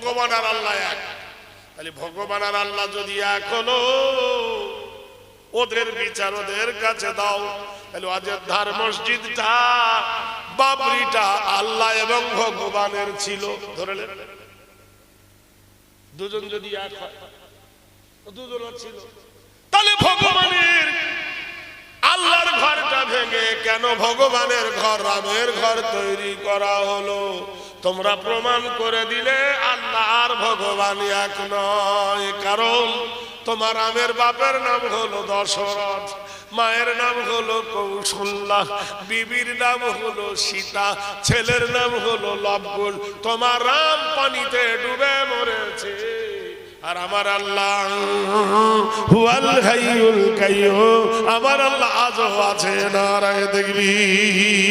ভগবান আর আল্লাহ এক। তাহলে ভগবান আর আল্লাহ যদি এক হলো, ওদের বিচার ওদের কাছে দাও। তাহলে অযোধ্যার মসজিদটা বাবরিটা আল্লাহ এবং ভগবানের ছিল, ধরে নেন দুজন যদি এক হয়, দুজন ছিল। তাহলে ভগবানের আল্লাহর ঘরটা ভেঙে কেন ভগবানের ঘর রামের ঘর তৈরি করা হলো? তোমরা প্রমাণ করে দিলে আল্লাহ আর ভগবান এক নয়। কারণ তোমার রামের বাপের নাম হলো দশরথ, মায়ের নাম হলো কৌশল্যা, বিবির নাম হলো সীতা, ছেলের নাম হলো লবণ। তোমার রাম পানিতে ডুবে মরেছে, আর আমার আল্লাহ হুয়াল হাইয়ুল কাইয়্যুম, আমার আল্লাহ আজও আছে। নারায়ে তাকবীর।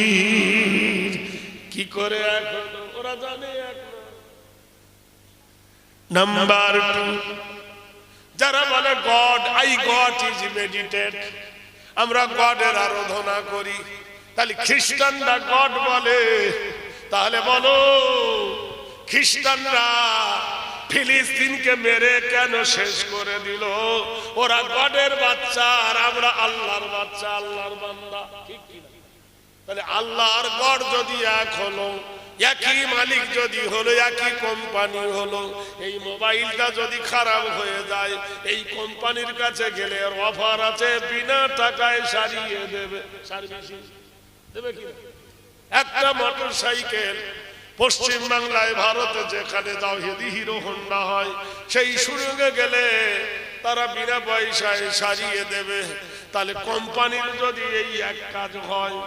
কি করে এখন ওরা জানে এখন। নাম্বার 2, যারা বলে god, I god is meditate, আমরা গডের আরাধনা করি। তাহলে খ্রিস্টানরা গড বলে, তাহলে বলো খ্রিস্টানরা ফিলিস্তিনকে মেরে কেন শেষ করে দিল? ওরা গডের বাচ্চা আর আমরা আল্লাহর বাচ্চা, আল্লাহর বান্দা, ঠিক কি না? তাহলে আল্লাহ আর গড যদি এক হলো, একই মালিক যদি হলো, একই কোম্পানি হলো, এই মোবাইলটা যদি খারাপ হয়ে যায়, এই কোম্পানির কাছে গেলে অফার আছে, বিনা টাকায় সারিয়ে দেবে, সার্ভিসিং দেবে কি? একটা মোটর সাইকেল পশ্চিম বাংলায় ভারতে যেখানে যাও হেদি হিরো হোন্ডা হয়, সেই সুরঙ্গে গেলে তারা বিনা পয়সায় সারিয়ে দেবে। তাহলে কোম্পানির যদি এই এক কাজ হয়,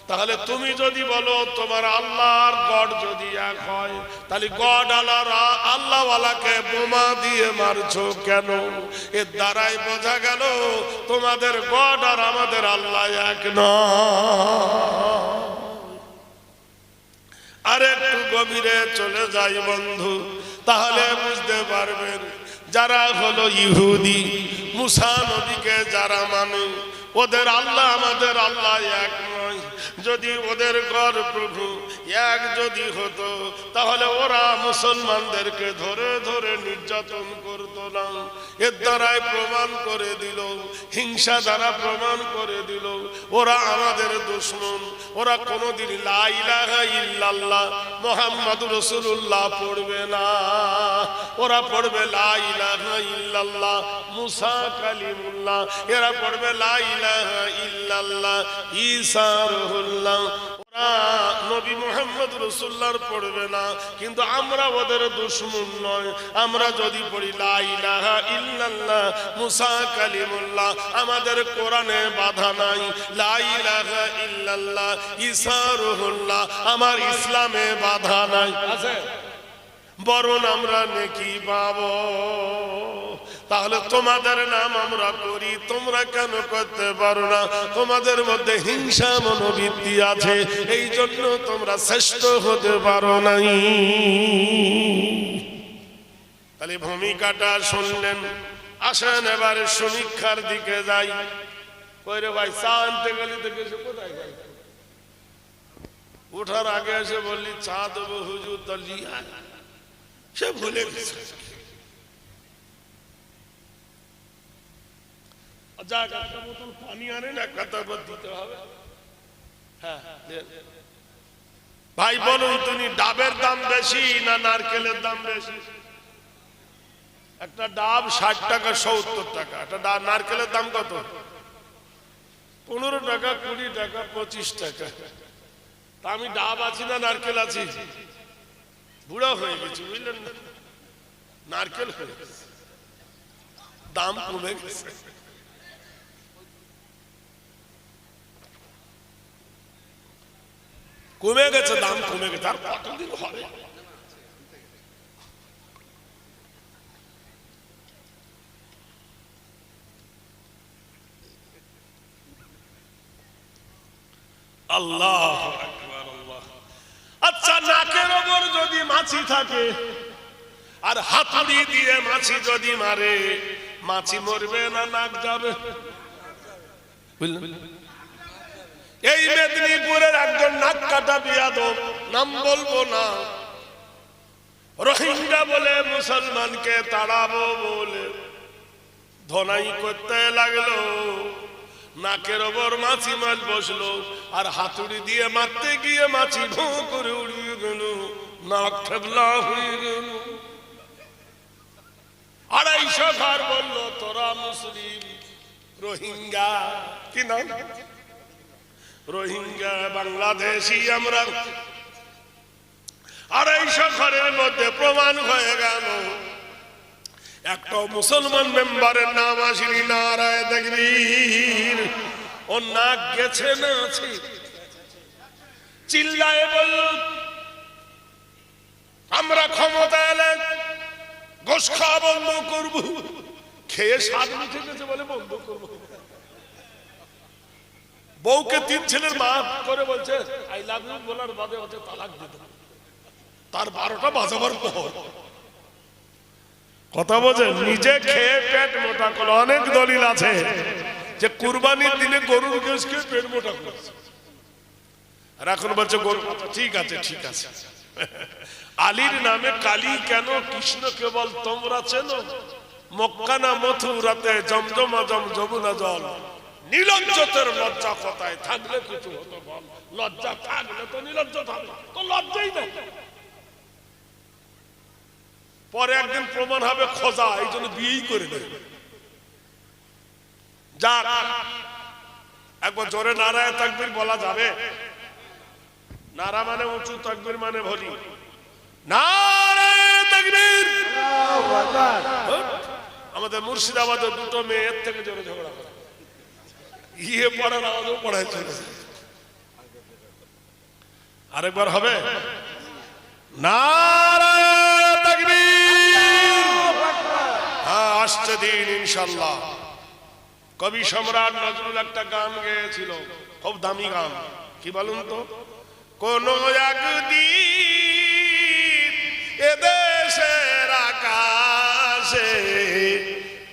তাহলে তুমি যদি বলো তোমার আল্লাহ আর গড যদি এক হয়, তাহলে গড আল্লাহওয়ালাকে বোমা দিয়ে মারছো কেন? এর দ্বারাই বোঝা গেল তোমাদের গড আর আমাদের আল্লাহ এক নয়। আর একটু গভীরে চলে যাই বন্ধু, তাহলে বুঝতে পারবেন যারা হলো ইহুদি, মুসা নবীকে যারা মানে, ওদের আল্লাহ আমাদের আল্লাহ এক নয়। যদি ওদের ঘর প্রভু এক যদি হতো, তাহলে ওরা মুসলমানদেরকে ধরে ধরে নির্যাতন করতো না। এর দ্বারাই প্রমাণ করে দিল, হিংসা দ্বারা প্রমাণ করে দিল ওরা আমাদের দুশমন। ওরা কোনোদিন লা ইলাহা ইল্লাল্লাহ মুহাম্মাদুর রাসূলুল্লাহ পড়বে না, ওরা পড়বে লা ইলাহা ইল্লাল্লাহ মুসা কালিমুল্লাহ, এরা পড়বে লা ইলাহা ইল্লাল্লাহ ঈসা রুহুল্লাহ। ওরা নবী মুহাম্মদ রাসূলুল্লাহর পড়বে না, কিন্তু আমরা ওদের দুশমন নয়। আমরা যদি পড়ি লা ইলাহা ইল্লাল্লাহ মুসা কালিমুল্লাহ, আমাদের কোরআনে বাধা নাই। লা ইলাহা ইল্লাল্লাহ ঈসা রুহুল্লাহ, আমার ইসলামে বাধা নাই, আছে? বরং আমরা নেকি পাবো। তাহলে তোমাদের নাম আমরা করি, তোমরা কেন করতে পারো না? তোমাদের মধ্যে হিংসা মনোবৃত্তি আছে, এই জন্য তোমরা শ্রেষ্ঠ হতে পারো নাই। তাহলে ভূমিকাটা শুনলেন। আসেন এবারে সমীক্ষার দিকে যাই। কইরে ভাই চা আনতে গেলি থেকে কোথায় যাই? উঠার আগে এসে বললি চা দেবো হুজুর, তো লিয়া সে ভুলে গেছে। পানি আনে না, কথা দিতে হবে। হ্যাঁ ভাই বলুন, তুমি ডাবের দাম বেশি না নারকেলের দাম বেশি? একটা ডাব 60 টাকা 70 টাকা, একটা নারকেলের দাম কত? 15 টাকা 20 টাকা 25 টাকা। তা আমি ডাব আছি না নারকেল আছি? বুড়া হয়ে গেছি, বুঝলেন না? নারকেল হয়ে গেছে, দাম কমে গেছে। কমে গেছে, দাম কমে গেছে। আর কতদিন হবে? আল্লাহু আকবার, আল্লাহ। আচ্ছা, নাকের ওপর যদি মাছি থাকে আর হাতুড়ি দিয়ে মাছি যদি মারে, মাছি মরবে না নাক যাবে? এই মেদিনীপুরের একজন নাক কাটা বিয়াদব, নাম বলবো না, রোহিঙ্গা বলে মুসলমানকে তাড়াবো বলে ধনাই করতে লাগলো, নাকের ওপর মাছি মাছ বসলো, আর হাতুড়ি দিয়ে মারতে গিয়ে মাছি ভো করে উড়িয়ে গেল, নাক ঠেবলা হয়ে গেল। 250 ঘর বললো তোরা মুসলিম। রোহিঙ্গা কি নাম? রোহিঙ্গা বাংলাদেশি আমরা। 250 ঘরের মধ্যে প্রমাণ হয়ে গেল একটা মুসলমান মেম্বারের নাম আসেনি। নারায়ে তাকবীর। ও নাক গেছে না আছে? চিল্লায়ে বলল আমরা ক্ষমতা এলে গোশ খাওয়া বন্ধ করব। খেয়ে স্বাদ মিটে গেছে বলে বন্ধ করব। বউকে 3 ছেলের মা করে বলছে আই লাভ ইউ বলার বাদে হচ্ছে তালাক দিতে। তার 12টা বাজাবার পর কথা বোঝেন, নিজে খেয়ে পেট মোটা করে। অনেক দলিল আছে যে কুরবানির দিনে গরুর গোশত খেয়ে পেট মোটা করেছে, আর এখন বলছে গরু। ঠিক আছে ঠিক আছে। আলীর নামে কালী কেন? কৃষ্ণ কেবল তোমরা চেনো। মক্কা না মথুরাতে জমজমা যমুনা জল। নিলজ্জতের লজ্জা কোথায়? থাকলে কিছু হতো বল। লজ্জা থাকলে তো নিলজ্জ থাকবে, তো লজ্জাই নেই। পরে একদিন প্রমাণ হবে খোঁজা, এই জন্য বিয়েই করে দেবে। যাক, একবার জোরে নারায়ে তাকবীর বলা যাবে? নারা মানে উঁচু, তাকবীর মানে ভলি। নারায়ে তাকবীর। আল্লাহু আকবার। আমাদের মুর্শিদাবাদে 2টো মেয়ের থেকে জোরে ঝগড়া করে। ইয়ে পড়ার আওয়াজও পড়ায় চলে। আরেকবার হবে? নারায়ে তাকবীর। হ্যাঁ, আসছে দিন ইনশাআল্লাহ। কবি সম্রাট নজরুল একটা গান গেয়েছিল, খুব দামি গান। কি বলুন তো? কোন একদিন এদেশের আকাশে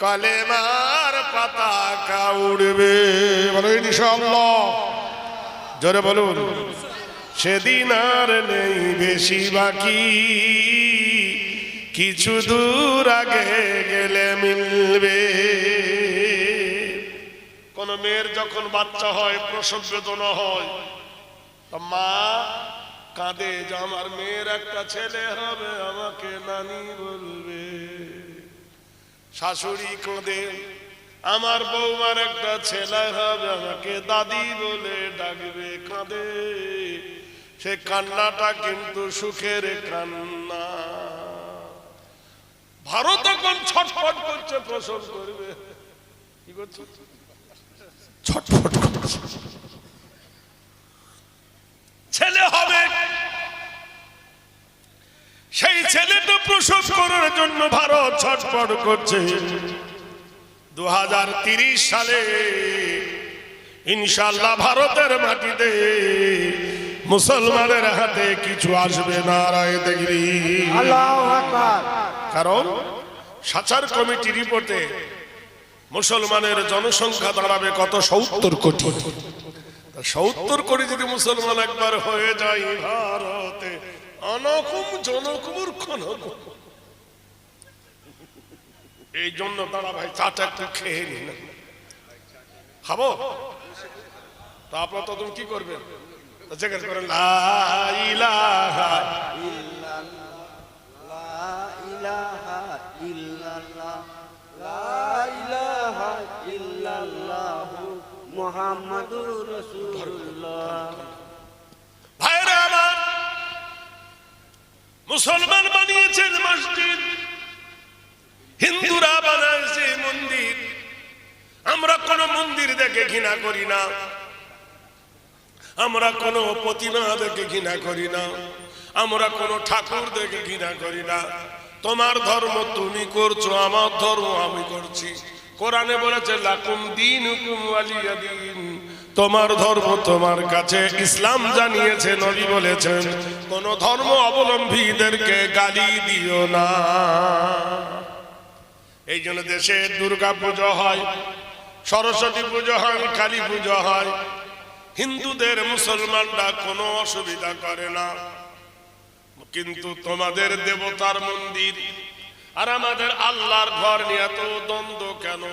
কলেমার পতাকা উড়বে। বলো ইনশাআল্লাহ। জোরে বলুন। সেদিন আর নেই বেশি বাকি, কিছু দূর আগে গেলে মিলবে। কোন মেয়ের যখন বাচ্চা হয়, প্রসব বেদনা হয়, মা কাঁদে যে আমার মেয়ের একটা ছেলে হবে, আমাকে নানি বলবে। শাশুড়ি কাঁদে আমার বৌমার একটা ছেলে হবে, আমাকে দাদি বলে ডাকবে। কাঁদে, সে কান্নাটা কিন্তু সুখের কান্না। ভারত এখন ছটফট করছে, প্রসব করবে। কি করছে? ছটফট করছে। ছেলে হবে, সেই ছেলেটা প্রসব করার জন্য ভারত ছটফট করছে। 2030 সালে ইনশাআল্লাহ ভারতের মাটিতে মুসলমানের হাতে কিছু আসবে। নারায়ে তাকবীর। আল্লাহু আকবার। কারণ সাচার কমিটি রিপোর্টে মুসলমানের জনসংখ্যা দাঁড়াবে কত? 70 কোটি। 70 কোটি যদি মুসলমান একবার হয়ে যায় ভারতে, অনকুম জনকুমুর খনকুম। এই জন্য তারা ভাই চাটা একটু খেয়ে নিন। খাবো তা আপনার তো তুমি কি করবেন? জিজ্ঞেস করেন লা ইলাহা ইল্লাল্লাহ, লা ইলাহা ইল্লাল্লাহ, লা ইলাহা ইল্লাল্লাহ, মুহাম্মাদুর রাসূলুল্লাহ। ভাইরা আমার, মুসলমান বানিয়েছেন মসজিদ, হিন্দুরা বানাইছে মন্দির। আমরা কোন মন্দির দেখে ঘৃণা করি না, আমরা কোন প্রতিমা দেখে ঘৃণা করি না, আমরা কোন ঠাকুর দেখে ঘৃণা করি না। তোমার ধর্ম তুমি করছো, আমার ধর্ম আমি করছি। কোরআনে বলেছে লাকুম দীনুকুম ওয়ালিয়া দীন। তোমার ধর্ম তোমার কাছে। ইসলাম জানিয়েছে, নবী বলেছেন কোন ধর্ম অবলম্বীদেরকে গালি দিও না। এই জন্য দেশে দুর্গা পুজো হয়, সরস্বতী পুজো হয়, কালী পুজো হয়। হিন্দুদের মুসলমানরা কোনো অসুবিধা করে না। কিন্তু তোমাদের দেবতার মন্দির আর আমাদের আল্লাহর ঘর নিয়ে এত দ্বন্দ্ব কেন?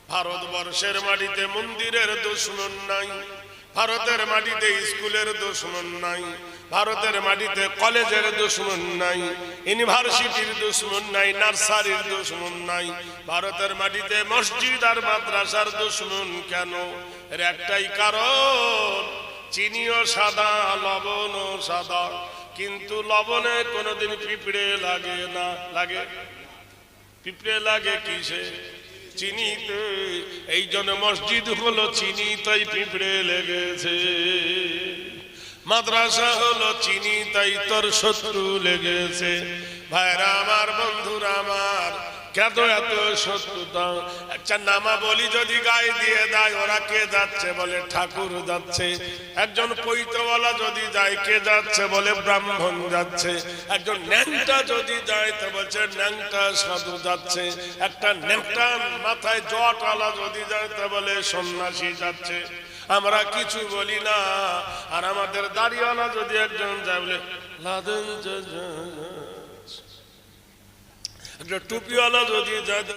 ভারতবর্ষের মাটিতে মন্দিরের দুশমন নাই, ভারতের মাটিতে স্কুলের দুশমন নাই, ভারতের মাটিতে কলেজের দুশমন নাই, ইউনিভার্সিটির দুশমন নাই, নার্সারির দুশমন নাই। ভারতের মাটিতে মসজিদ আর মাদ্রাসার দুশমন কেন? এর একটাই কারণ, চিনিও সাদা, লবণও সাদা, কিন্তু লবণে কোনোদিন পিঁপড়ে লাগে না। লাগে? পিঁপড়ে লাগে কিসে? চিনিতে। এই জন্য মসজিদ হলো চিনি, তাই পিঁপড়ে লেগেছে। মাদ্রাসা হলো চিনি, তাই তোর শত্রু লেগেছে। ভাইরা আমার, বন্ধুরা আমার, কেন এত শত্রুতা? একটা নামা বলি যদি গায়ে দিয়ে দেয়, ওরা কে যাচ্ছে? বলে ঠাকুর যাচ্ছে। একজন পৈতওয়ালা যদি যায়, কে যাচ্ছে? বলে ব্রাহ্মণ যাচ্ছে। একজন ন্যাংটা যদি যায়, তো বলছে ন্যাংটা সাধু যাচ্ছে। একটা ন্যাংটা মাথায় জটওয়ালা যদি যায়, তো বলে সন্ন্যাসী যাচ্ছে। আমরা কিছু বলি না। আর আমাদের দাড়িওয়ালা যদি একজন যায়, বলে লাদেন, একটা টুপিওয়ালা যদি যায়,